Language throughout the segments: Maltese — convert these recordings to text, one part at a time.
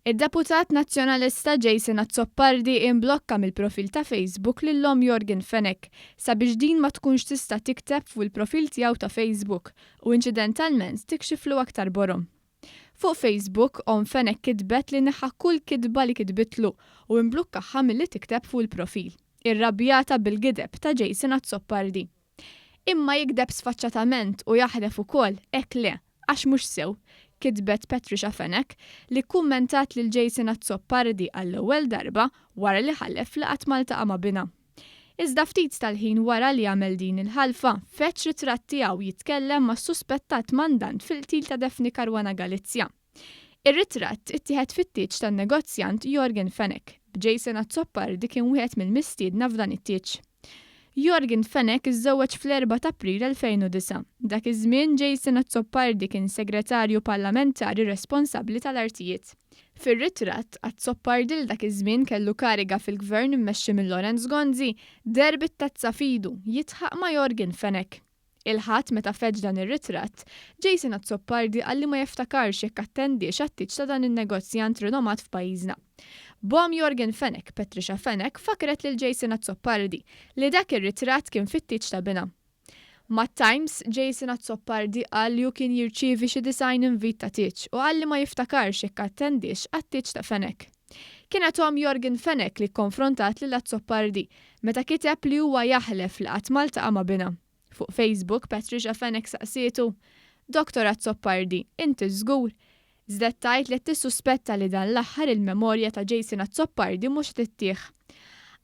Id-Deputat Nazzjonalista Jason Azzoppardi imblokka mill-profil ta' Facebook lil-om Jorgen Fenech sabiex din ma tkunx tista' tikteb fuq il-profil tiegħu ta' Facebook u incidentalment tikxiflu aktar borom. Fuq Facebook, om Fenech kitbet li neħħa kull kitba li kitbitlu u imblukkaħħa milli tikteb fuq il-profil, irrabjata bil-gideb ta' Jason Azzoppardi. Imma jikdeb sfaċċatament u jaħlef ukoll hekk le, għax mhux sew, kitbet Patricia Fenech li kummentat lil Jason Azzoppardi għall-ewwel darba wara li ħallef li qatt maltaqa' ma' bina. Iżda ftit tal-ħin wara li għamel din il-ħalfa, feċ ritratt tiegħu jitkellem ma' suspettat mandant fil-qtil ta' Daphne Caruana Galizia. Ir-ritratt ittieħed fit-tieġ tan-negozjant Jorgen Fenech, b'Jason Azzoppardi kien wieħed mill-mistiedna f'dan it-tieġ. Jorgen Fenech iżżewweġ fl-4 ta' April 2009. Dak iż-żmien Jason Azzoppardi kien segretarju parlamentari responsabbli tal-artijiet. Fir-ritratt Azzoppardi li dak iż-żmien kellu kariga fil-gvern immexxi minn Lorenz Gonzi derbit tazza fidu jitħaq ma' Jorgen Fenech. Il-ħadd meta feġġ dan ir-ritratt, Jason Azzoppardi qalli ma jiftakarx jekk attendiex għat-tieġ ta' dan in-negozjant rinomat f'pajjiżna. Bom Jorgen Fenech, Patricia Fenech, fakret lil Jason Azzoppardi li dak ir-ritratt kien fit-tieġ ta' bina. Mat-Times, Jason Azzoppardi qal li kien jirċievi xi design invit ta' tieġ u qal li ma jiftakarx jekk attendiex għat-tieġ ta' Fenech. Kienet hom Jorgen Fenech li konfrontat lil Azzoppardi meta kiteb li huwa jaħlef li qatt maltaqa' ma' bina. Fuq Facebook, Patricia Fenech saqsietu: Dr. Azzoppardi, inti żgur? Żdet tgħid li tissuspetta li dan l-aħħar il-memorja ta' Jason Azzoppardi mhux tittieħ.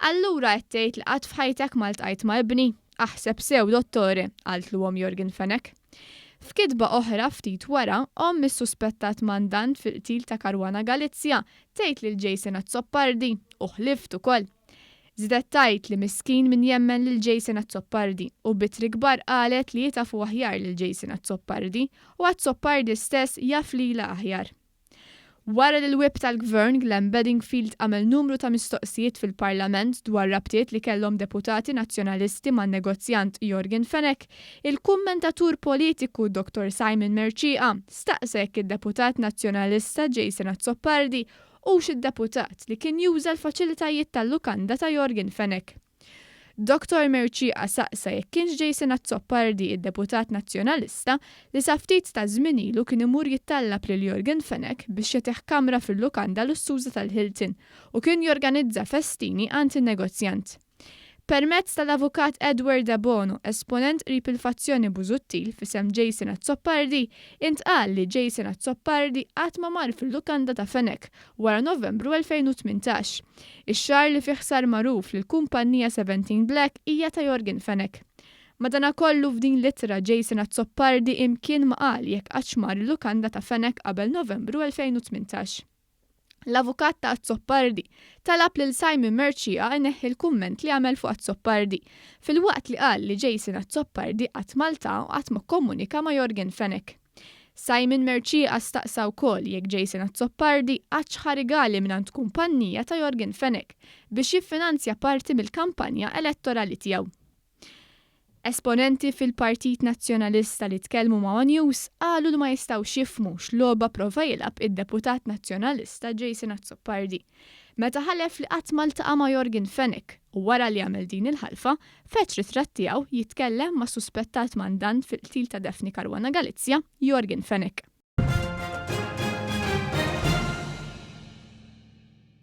Allura qed tgħid li qatt f'ħajtek maltqajt ma' ibni, aħseb sew dottore, qaltluhom Jorgen Fenech. F'kitba oħra ftit wara, om missuspettat mandant fil-qtil ta' Caruana Galizia tgħid lil Jason Azzoppardi u ħlift ukoll. Żdet tgħid li miskin min jemmen lil Jason Azzoppardi u bitri kbar qalet li jitafu aħjar lil Jason Azzoppardi u Azzoppardi stess jaf lilha aħjar. Wara li l-wib tal-gvern Glenn Bedingfield għamel numru ta' mistoqsijiet fil-Parlament dwar rabtiet li kellhom deputati nazzjonalisti man-negozjant Jorgen Fenech, il-kummentatur politiku Dr. Simon Merċieqa staqsa jekk id-deputat nazzjonalista Jason Azzoppardi u x'id-deputat li kien juża l-faċilitajiet tal-lukanda ta' Jorgen Fenech. Dr. Merċieqa saqsa jekk kienx Jason Azzoppardi id-deputat nazzjonalista li sa ftit ta' żmien ilu kien imur jittallab lil Jorgen Fenech biex jagħtih kamra fil-lukanda lussuża tal-Hilton u kien jorganizza festini għand in-negozjant. Permezz tal-avukat Edward De Bono, esponent qrib il-fazzjoni Busuttil f'isem Jason Azzoppardi, intqal li Jason Azzoppardi qatt ma mar fil-lukanda ta' Fenech wara Novembru 2018. Ix-xahar li fih sar magħruf li l-kumpanija 17 Black hija ta' Jorgen Fenech. Madankollu f'din littra Jason Azzoppardi imkien ma qal jekk qatt mar il-lukanda ta' Fenech qabel Novembru 2018. L-avukat ta' Azzoppardi talab lil Simon Merċieqa ineħħi l-kumment li għamel fuq Azzoppardi fil-waqt li qal li Jason Azzoppardi qatt malta u qatt ma kkomunika ma' Jorgen Fenech. Simon Merċieqa staqsa wkoll jekk Jason Azzoppardi qatt xi rigali mingħand kumpanija ta' Jorgen Fenech biex jiffinanzja parti mill-kampanja elettorali tiegħu. Esponenti fil-Partit Nazzjonalista li tkellmu ma' News qalu li ma jistgħux jifhmu x'logħba prova jilgħab id-Deputat Nazzjonalista Jason Azzoppardi. Meta ħalef li qatt maltaqa' ma' Jorgen Fenech u wara li għamel din il-ħalfa, feċ ritratt tiegħu jitkellem ma' suspettat mandant fil-qtil ta' Daphne Caruana Galizia, Jorgen Fenech.